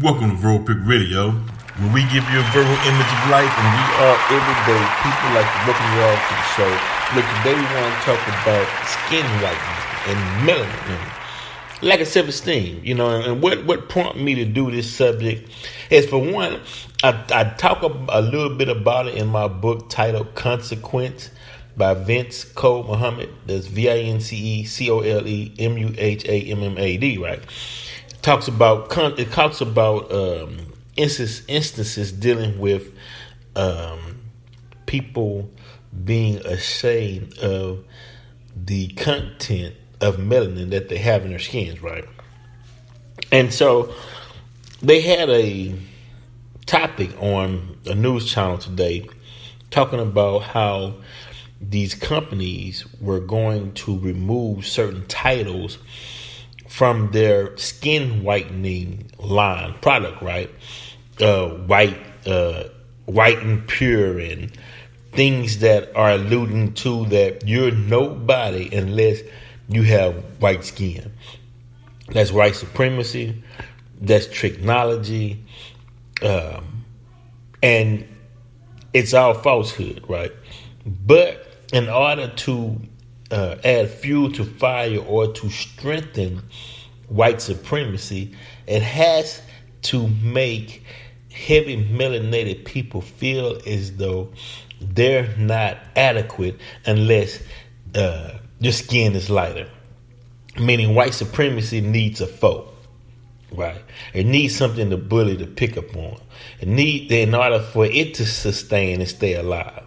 Welcome to Verbal Pick Radio, where we give you a verbal image of life, and we are everyday people like to welcome you all to the show. Look, today we want to talk about skin whitening and melanin, lack of self-esteem. And what prompted me to do this subject is, for one, I talk a little bit about it in my book titled "Consequence" by Vince Cole Muhammad. That's VinceColeMuhammed, right? It talks about instances dealing with people being ashamed of the content of melanin that they have in their skins, right? And so they had a topic on a news channel today talking about how these companies were going to remove certain titles from their skin whitening line product, right? White and pure, and things that are alluding to that you're nobody unless you have white skin. That's white supremacy. That's technology. And it's all falsehood, right? But in order to add fuel to fire or to strengthen white supremacy, it has to make heavy melanated people feel as though they're not adequate unless your skin is lighter. Meaning white supremacy needs a foe, right? It needs something to bully to pick up on. In order for it to sustain and stay alive.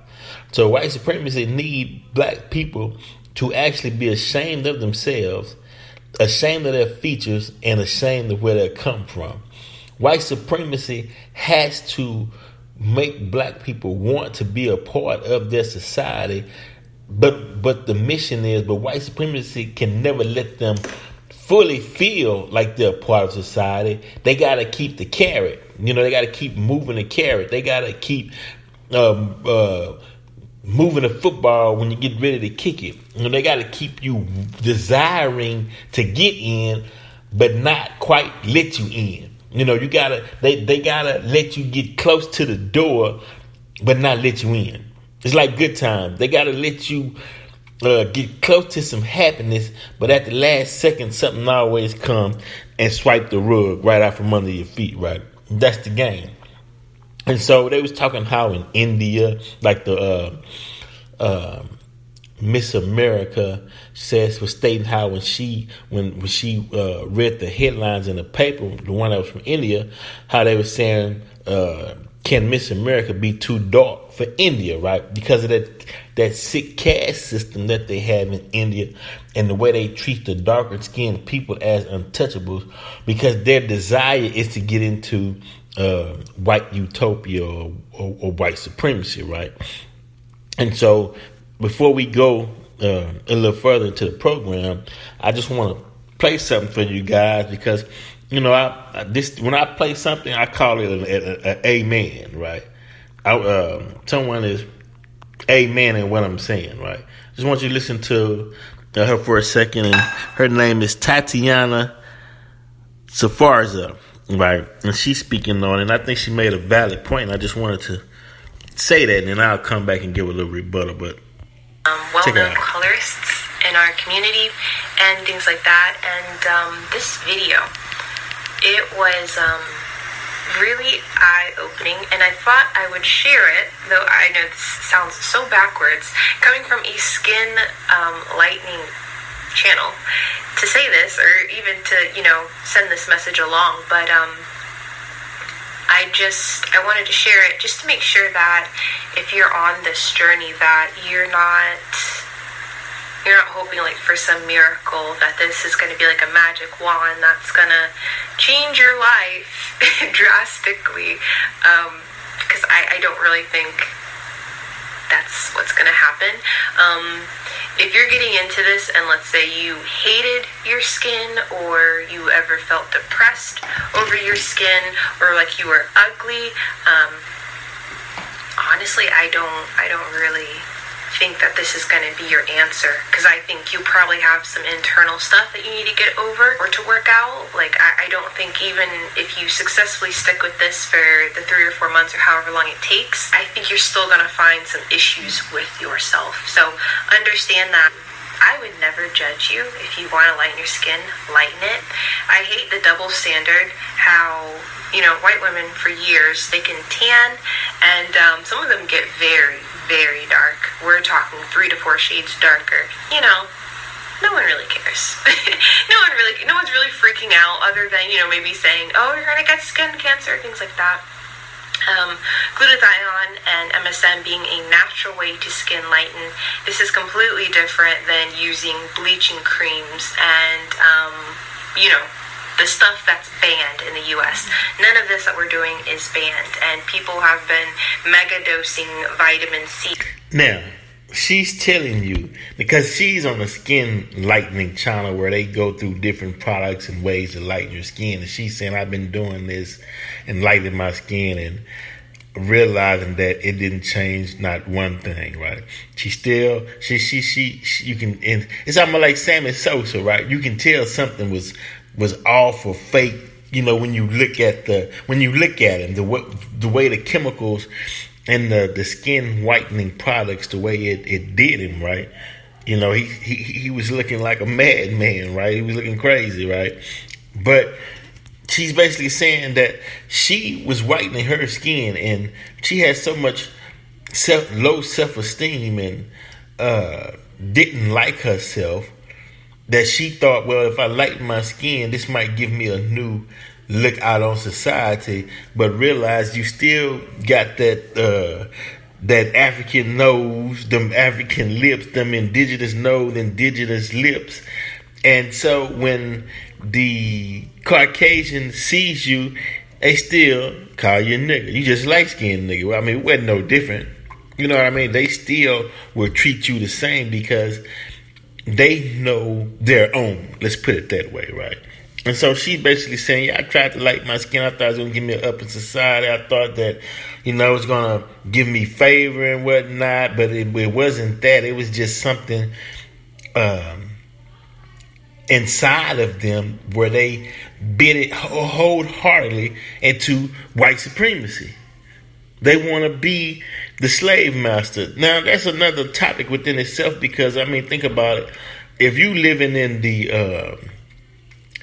So white supremacy need black people to actually be ashamed of themselves, ashamed of their features, and ashamed of where they come from. White supremacy has to make black people want to be a part of their society, but the mission is, but white supremacy can never let them fully feel like they're a part of society. They got to keep the carrot. They got to keep moving the carrot. They got to keep moving the football when you get ready to kick it. They got to keep you desiring to get in, but not quite let you in. They gotta let you get close to the door, but not let you in. It's like Good Times. They gotta let you get close to some happiness, but at the last second, something always comes and swipe the rug right out from under your feet. Right, that's the game. And so they was talking how in India, like the Miss America was stating how when she read the headlines in the paper, the one that was from India, how they were saying, can Miss America be too dark for India, right? Because of that sick caste system that they have in India, and the way they treat the darker skinned people as untouchables, because their desire is to get into white utopia or white supremacy, right? And so before we go a little further into the program, I just want to play something for you guys, because when I play something, I call it an amen, right? Someone is amen in what I'm saying, right? Just want you to listen to her for a second, and her name is Tatiana Safarza, right? And she's speaking on it, and I think she made a valid point, and I just wanted to say that, and then I'll come back and give a little rebuttal, but well-known colorists in our community and things like that. And this video, it was really eye-opening, and I thought I would share it, though I know this sounds so backwards, coming from a skin lightening channel, to say this, or even to, send this message along. But I wanted to share it just to make sure that if you're on this journey, that you're not hoping like for some miracle, that this is going to be like a magic wand that's going to change your life drastically, because I don't really think that's what's going to happen. If you're getting into this, and let's say you hated your skin, or you ever felt depressed over your skin, or like you were ugly, honestly, I don't really think that this is going to be your answer, because I think you probably have some internal stuff that you need to get over or to work out. Like, I don't think even if you successfully stick with this for the 3 or 4 months or however long it takes, I think you're still going to find some issues with yourself. So understand that. I would never judge you. If you want to lighten your skin, lighten it. I hate the double standard, how, white women for years, they can tan, and some of them get very, very dark. We're talking 3 to 4 shades darker. No one really cares. No one's really freaking out, other than, maybe saying, oh, you're going to get skin cancer, things like that. Glutathione and MSM being a natural way to skin lighten. This is completely different than using bleaching creams and, the stuff that's banned in the U.S. None of this that we're doing is banned, and people have been mega dosing vitamin C. Now, she's telling you, because she's on a skin lightening channel where they go through different products and ways to lighten your skin, and she's saying, I've been doing this and lightening my skin and realizing that it didn't change not one thing, right? She you can, and it's almost like Sammy Sosa, right? You can tell something was off or fake, when you look at him, the way the chemicals and the skin whitening products, the way it did him, right? He was looking like a madman, right? He was looking crazy, right? But she's basically saying that she was whitening her skin, and she had so much low self-esteem and didn't like herself that she thought, well, if I lighten my skin, this might give me a new look out on society. But realize you still got that African nose, them African lips, them indigenous nose, indigenous lips. And so when the Caucasian sees you, they still call you a nigga. You just light-skinned nigga. I mean, it wasn't no different. You know what I mean? They still will treat you the same because they know their own. Let's put it that way, right? And so she's basically saying, yeah, I tried to lighten my skin. I thought it was going to give me an up in society. I thought that, it was going to give me favor and whatnot, but it wasn't that. It was just something inside of them where they bid it wholeheartedly into white supremacy. They want to be the slave master. Now, that's another topic within itself, because think about it. If you living in the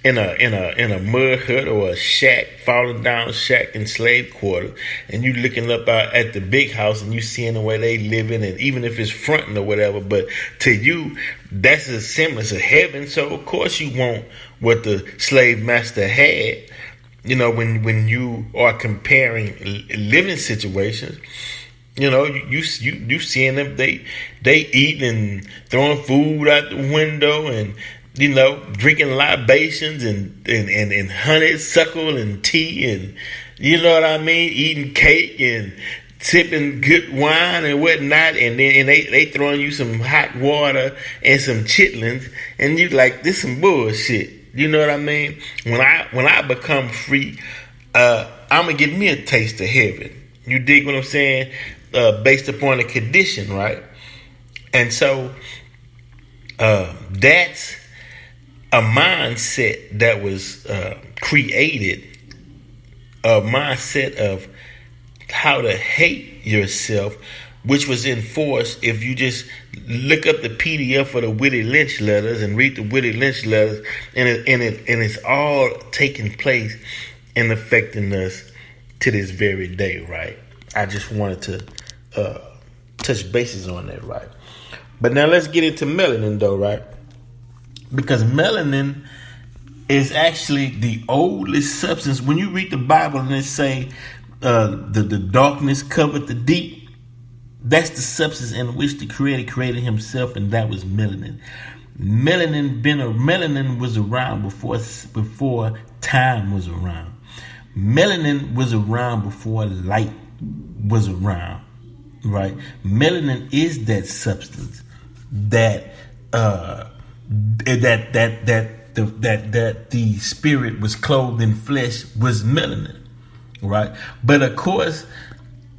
in a mud hut or a shack, falling down shack in slave quarters, and you looking up out at the big house and you seeing the way they living, and even if it's fronting or whatever, but to you that's a semblance of heaven. So of course you want what the slave master had. When you are comparing living situations, you seeing them, they eating and throwing food out the window and drinking libations and honeysuckle and tea and eating cake and sipping good wine and whatnot, and then they throwing you some hot water and some chitlins, and you like, this some bullshit. You know what I mean? When I become free, I'm gonna get me a taste of heaven. You dig what I'm saying? Based upon the condition, right? And so that's a mindset that was created, a mindset of how to hate yourself, which was enforced if you just look up the PDF for the Willie Lynch letters and read the Willie Lynch letters, and it's all taking place and affecting us to this very day, right? I just wanted to touch bases on that, right? But now let's get into melanin, though, right? Because melanin is actually the oldest substance. When you read the Bible and it say the darkness covered the deep, that's the substance in which the Creator created Himself, and that was melanin. Melanin was around before time was around. Melanin was around before light was around, right? Melanin is that substance that the spirit was clothed in flesh, was melanin, right? But of course,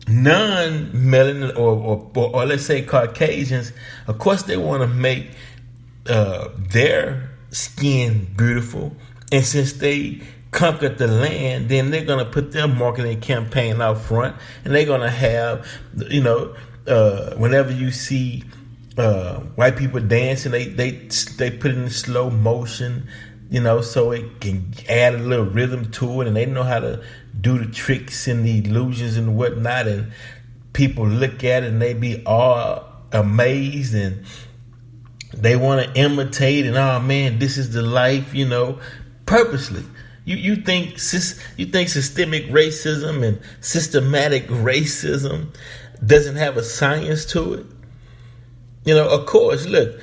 non-melanin or let's say Caucasians, of course they want to make their skin beautiful, and since they conquered the land, then they're gonna put their marketing campaign out front, and they're gonna have, whenever you see white people dancing, they put it in slow motion, so it can add a little rhythm to it, and they know how to do the tricks and the illusions and whatnot, and people look at it and they be all amazed, and they want to imitate, and oh man, this is the life, purposely. You think systemic racism and systematic racism doesn't have a science to it? Of course. Look.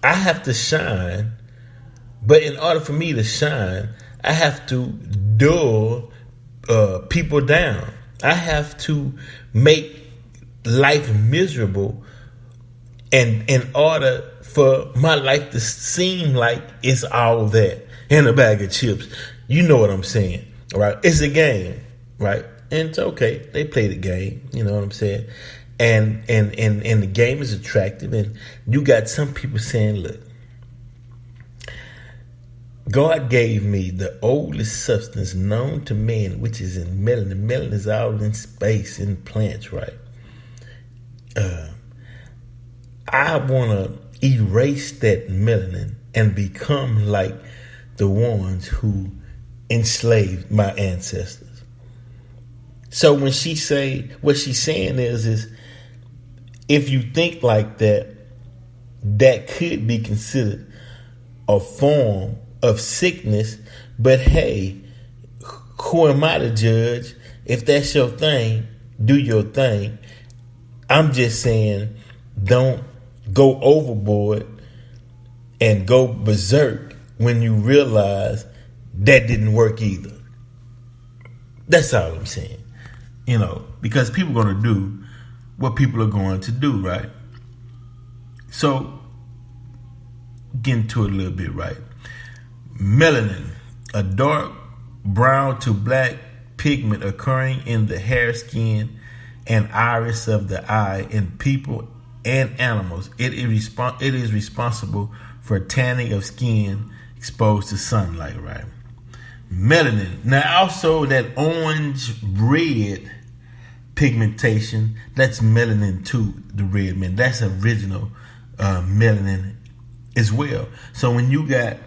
I have to shine, but in order for me to shine, I have to dull people down. I have to make life miserable, and in order for my life to seem like it's all that in a bag of chips. You know what I'm saying, right? It's a game, right? And it's okay. They play the game, you know what I'm saying? And the game is attractive, and you got some people saying, look, God gave me the oldest substance known to man, which is in melanin. Melanin is out in space, in plants, right? I want to erase that melanin and become like the ones who enslaved my ancestors. So when she say, what she's saying is if you think like that, that could be considered a form of sickness. But hey, who am I to judge? If that's your thing, do your thing. I'm just saying, don't go overboard and go berserk when you realize that didn't work either. That's all I'm saying. Because people are going to do what people are going to do, right? So, get into it a little bit, right? Melanin, a dark brown to black pigment occurring in the hair, skin, and iris of the eye in people and animals. It is responsible for tanning of skin exposed to sunlight, right? Melanin. Now, also that orange-red pigmentation, that's melanin too, the red man. That's original melanin as well. So when you got,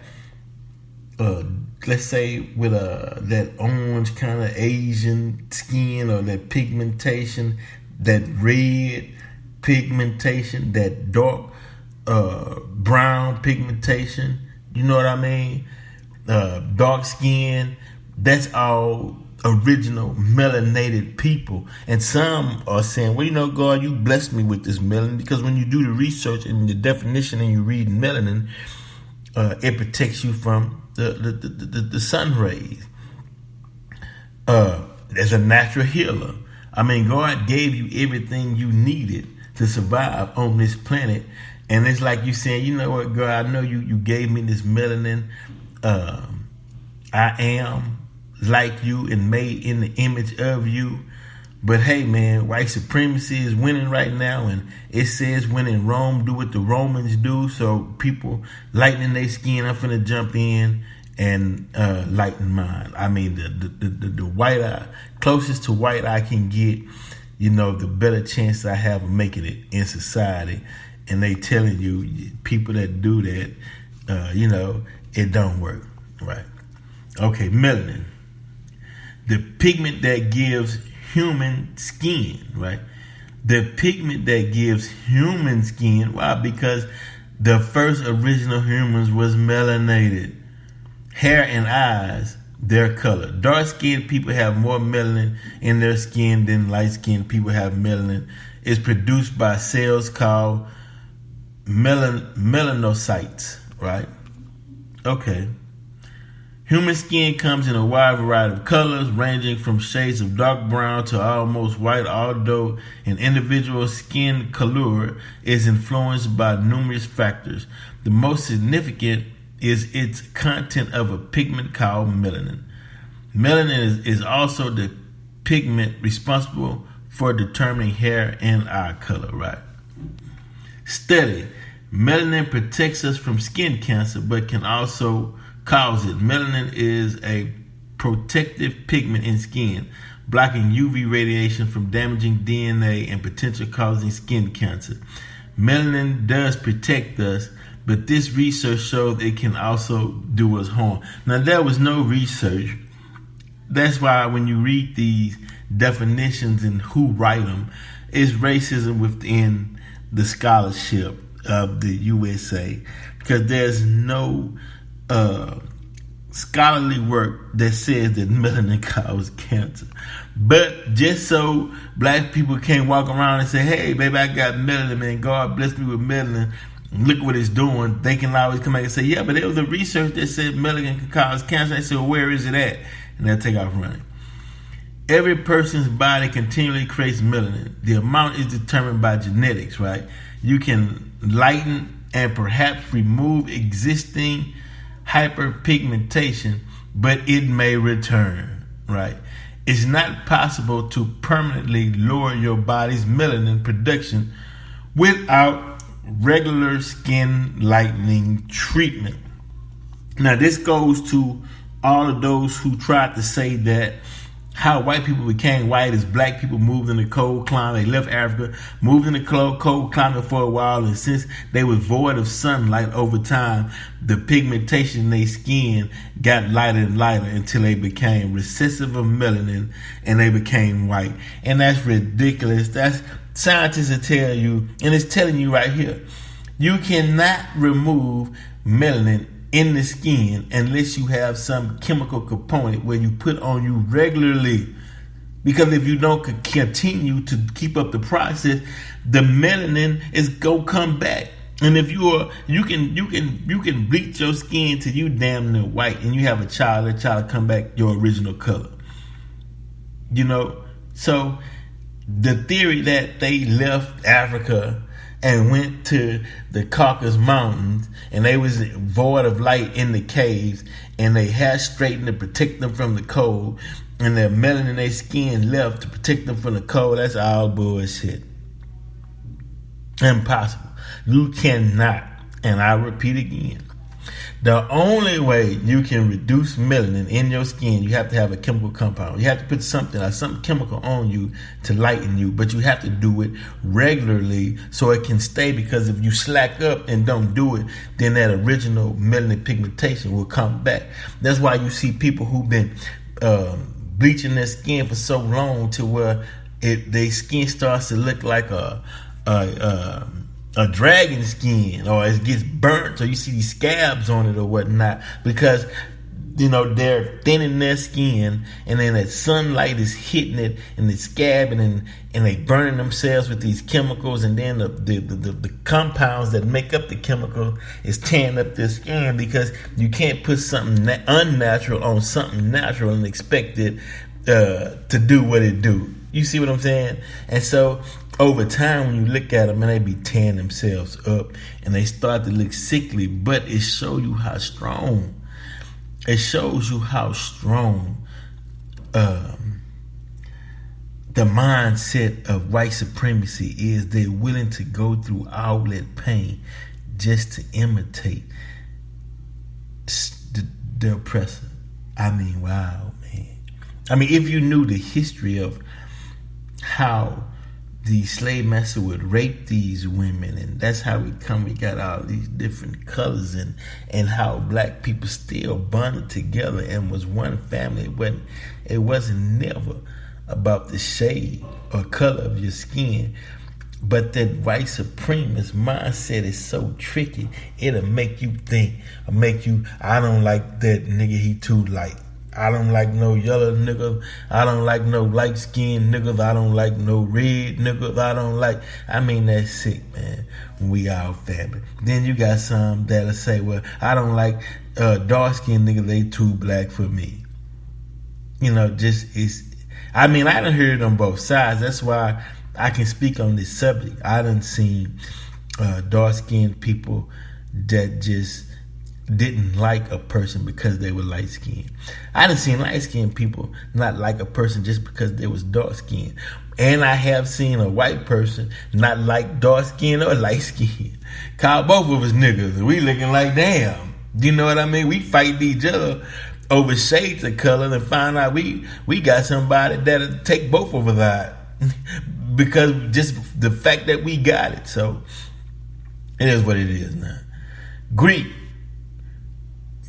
let's say with that orange kind of Asian skin, or that pigmentation, that red pigmentation, that dark brown pigmentation, you know what I mean? Dark skin, that's all original melanated people. And some are saying, well, God, you blessed me with this melanin, because when you do the research and the definition and you read melanin, it protects you from the sun rays. As a natural healer. I mean, God gave you everything you needed to survive on this planet. And it's like you saying, you know what, God, I know you gave me this melanin. I am like you and made in the image of you. But hey, man, white supremacy is winning right now. And it says when in Rome, do what the Romans do. So people lightening their skin, I'm finna jump in and lighten mine. I mean, the white eye, closest to white I can get, the better chance I have of making it in society. And they telling you, people that do that, it don't work, right? Okay, melanin, the pigment that gives human skin, right? The pigment that gives human skin. Why? Because the first original humans was melanated. Hair and eyes, their color. Dark-skinned people have more melanin in their skin than light-skinned people have melanin. It's produced by cells called melanocytes, right? Okay. Human skin comes in a wide variety of colors, ranging from shades of dark brown to almost white, although an individual's skin color is influenced by numerous factors. The most significant is its content of a pigment called melanin. Melanin is also the pigment responsible for determining hair and eye color, right? Study. Melanin protects us from skin cancer, but can also cause it. Melanin is a protective pigment in skin, blocking UV radiation from damaging DNA and potentially causing skin cancer. Melanin does protect us, but this research shows it can also do us harm. Now, there was no research. That's why when you read these definitions and who write them, it's racism within the scholarship of the USA, because there's no scholarly work that says that melanin causes cancer. But just so black people can't walk around and say, hey, baby, I got melanin, man. God bless me with melanin. Look what it's doing. They can always come back and say, yeah, but there was a research that said melanin can cause cancer. I said, well, where is it at? And they'll take off running. Every person's body continually creates melanin. The amount is determined by genetics, right? You can lighten and perhaps remove existing hyperpigmentation, but it may return, right? It's not possible to permanently lower your body's melanin production without regular skin lightening treatment. Now, this goes to all of those who tried to say that how white people became white is black people moved in the cold climate. They left Africa, moved in the cold climate for a while, and since they were void of sunlight over time, the pigmentation in their skin got lighter and lighter until they became recessive of melanin and they became white. And that's ridiculous. That's scientists will tell you, and it's telling you right here, you cannot remove melanin in the skin unless you have some chemical component where you put on you regularly, because if you don't continue to keep up the process, the melanin is go come back. And if you can bleach your skin till you damn near white, and you have a child, that child come back your original color. You know, so the theory that they left Africa and went to the Caucasus Mountains and they was void of light in the caves and they hair straightened to protect them from the cold and their melanin in their skin left to protect them from the cold, that's all bullshit. Impossible. You cannot, and I repeat again, the only way you can reduce melanin in your skin, you have to have a chemical compound. You have to put something chemical on you to lighten you, but you have to do it regularly so it can stay, because if you slack up and don't do it, then that original melanin pigmentation will come back. That's why you see people who've been bleaching their skin for so long to where their skin starts to look like a dragon skin, or it gets burnt, or you see these scabs on it or whatnot, because they're thinning their skin, and then that sunlight is hitting it and it's scabbing, and they burning themselves with these chemicals, and then the compounds that make up the chemical is tearing up their skin, because you can't put something unnatural on something natural and expect it to do what it do. You see what I'm saying? And so over time, when you look at them, and they be tearing themselves up and they start to look sickly, but it shows you how strong. It shows you how strong the mindset of white supremacy is. They're willing to go through all that pain just to imitate the oppressor. I mean, wow, man. I mean, if you knew the history of how the slave master would rape these women, and that's how we got all these different colors, and how black people still bonded together and was one family. It wasn't never about the shade or color of your skin, but that white supremacist mindset is so tricky. It'll make you think, I don't like that nigga, he too light. I don't like no yellow niggas. I don't like no light-skinned niggas. I don't like no red niggas. That's sick, man. We all family. Then you got some that'll say, well, I don't like dark-skinned niggas. They too black for me. I done heard it on both sides. That's why I can speak on this subject. I done seen dark-skinned people that just didn't like a person because they were light skinned. I done seen light skinned people not like a person just because they was dark skinned. And I have seen a white person not like dark skinned or light skinned. Call both of us niggas and we looking like damn. You know what I mean? We fight each other over shades of color and find out we got somebody that'll take both of us out. Because just the fact that we got it. So it is what it is now. Greek.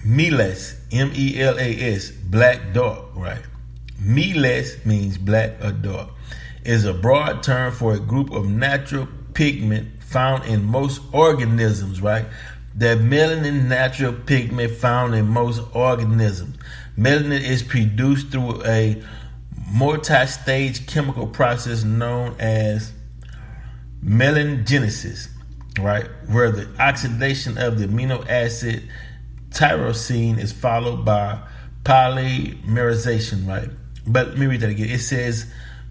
Melas, M-E-L-A-S, black, dark, right? Melas means black or dark. Is a broad term for a group of natural pigment found in most organisms, right? The melanin natural pigment found in most organisms. Melanin is produced through a multi-stage chemical process known as melanogenesis, right? Where the oxidation of the amino acid tyrosine is followed by polymerization, right? But let me read that again. It says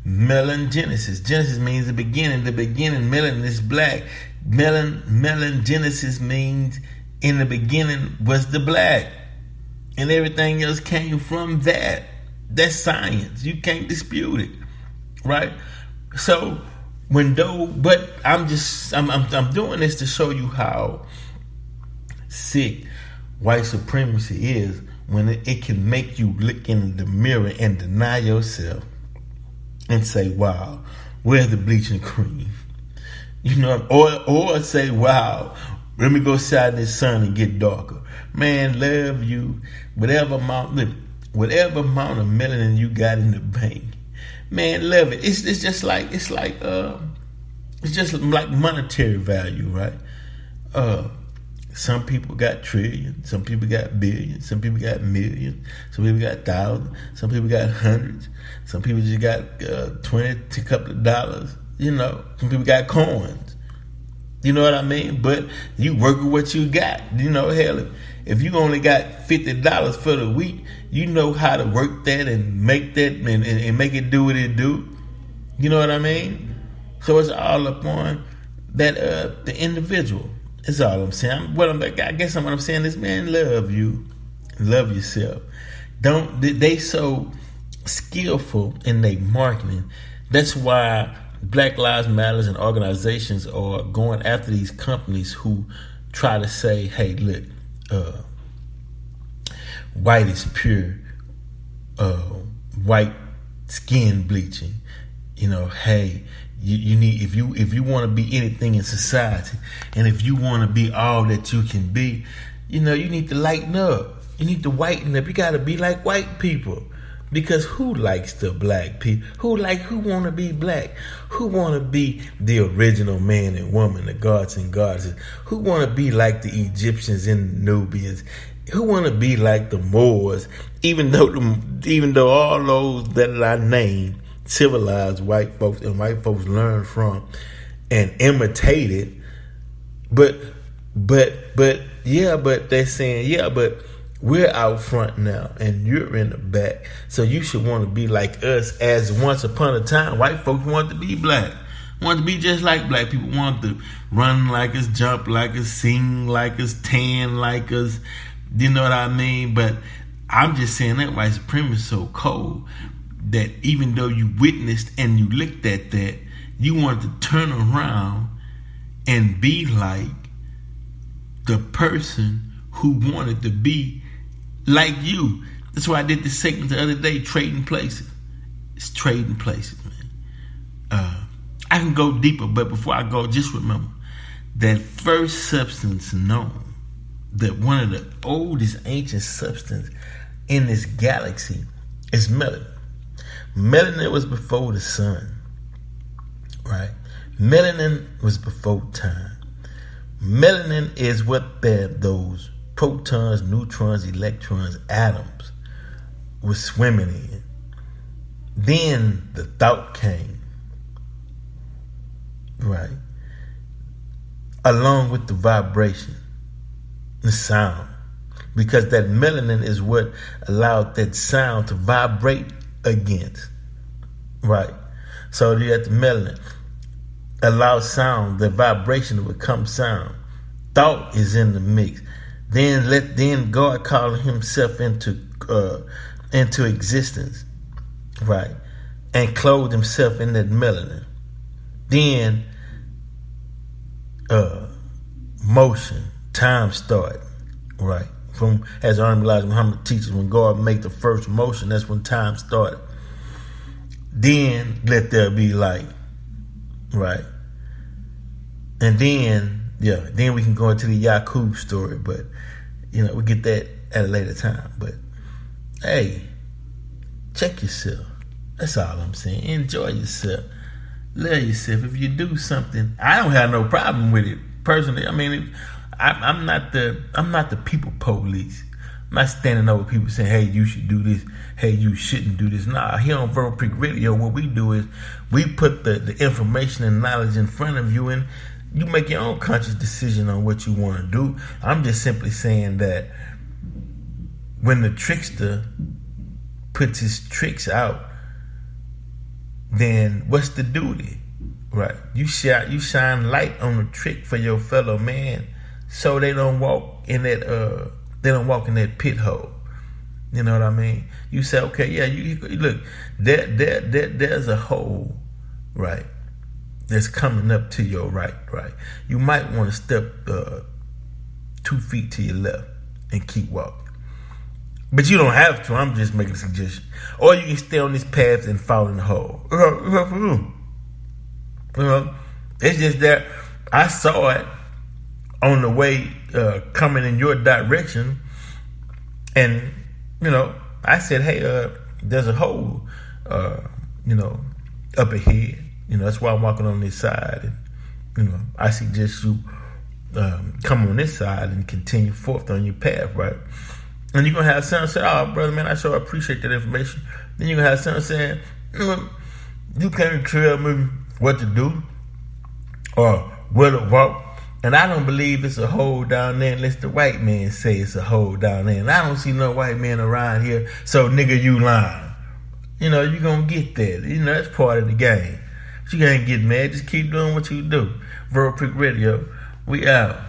melanogenesis. Genesis means the beginning. The beginning, melanin is black. Melanogenesis means in the beginning was the black. And everything else came from that. That's science. You can't dispute it. Right? So but I'm doing this to show you how sick white supremacy is when it can make you look in the mirror and deny yourself and say, wow, where's the bleaching cream? You know, or say, wow, let me go outside in the sun and get darker. Man, love you. Whatever amount of melanin you got in the bank, man, love it. It's just like monetary value, right? Some people got trillions, some people got billions, some people got millions, some people got thousands, some people got hundreds, some people just got 20 to a couple of dollars, you know, some people got coins. You know what I mean? But you work with what you got. You know, hell, if you only got $50 for the week, you know how to work that and make that and make it do what it do. You know what I mean? So it's all upon that the individual. That's all I'm saying. What I'm saying is, man, love you, love yourself. They so skillful in their marketing. That's why Black Lives Matters and organizations are going after these companies who try to say, hey, look, white is pure, white skin bleaching. You know, hey, you need if you want to be anything in society, and if you want to be all that you can be, you know, you need to lighten up. You need to whiten up. You got to be like white people. Because who likes the black people? Who want to be black? Who want to be the original man and woman, the gods and goddesses? Who want to be like the Egyptians and the Nubians? Who want to be like the Moors? Even though all those that I named civilized white folks and white folks learned from and imitated, but they're saying, but we're out front now and you're in the back, so you should want to be like us. As once upon a time, white folks wanted to be black, wanted to be just like black people, wanted to run like us, jump like us, sing like us, tan like us. You know what I mean? But I'm just saying that white supremacy is so cold that even though you witnessed and you looked at that, you wanted to turn around and be like the person who wanted to be like you. That's why I did this segment the other day, trading places. It's trading places, man. I can go deeper, but before I go, just remember that first substance known, that one of the oldest ancient substance in this galaxy is melanin. Melanin was before the sun, right? Melanin was before time. Melanin is what those protons, neutrons, electrons, atoms were swimming in. Then the thought came, right? Along with the vibration, the sound. Because that melanin is what allowed that sound to vibrate against, right? So you have the melanin. Allow sound, the vibration to become sound. Thought is in the mix. Then God called himself into existence, right? And clothed himself in that melanin. Then motion, time started, right? From, as Elijah Muhammad teaches, when God make the first motion, that's when time started. Then let there be light, right? And then we can go into the Yaqub story, but we get that at a later time. But hey, check yourself. That's all I'm saying. Enjoy yourself. Love yourself. If you do something, I don't have no problem with it personally. I mean, I'm not the people police. I'm not standing over people saying, hey, you should do this. Hey, you shouldn't do this. Nah, here on Verbal Prick Radio, what we do is we put the information and knowledge in front of you, and you make your own conscious decision on what you want to do. I'm just simply saying that when the trickster puts his tricks out, then what's the duty? Right? You shine light on the trick for your fellow man, so they don't walk in that pit hole. You know what I mean? You say, okay, yeah, you look, there's a hole, right, that's coming up to your right. You might want to step 2 feet to your left and keep walking. But you don't have to. I'm just making a suggestion. Or you can stay on this path and fall in the hole. It's just that I saw it on the way coming in your direction, and I said, hey, there's a hole, up ahead. That's why I'm walking on this side, and I suggest you come on this side and continue forth on your path, right? And you're gonna have someone say, oh, brother, man, I sure appreciate that information. Then you're gonna have someone saying, you can't tell me what to do or where to walk. And I don't believe it's a hole down there unless the white man say it's a hole down there. And I don't see no white man around here, so nigga, you lying. You're gonna get that. That's part of the game. But you can't get mad. Just keep doing what you do. Verbal Prick Radio, we out.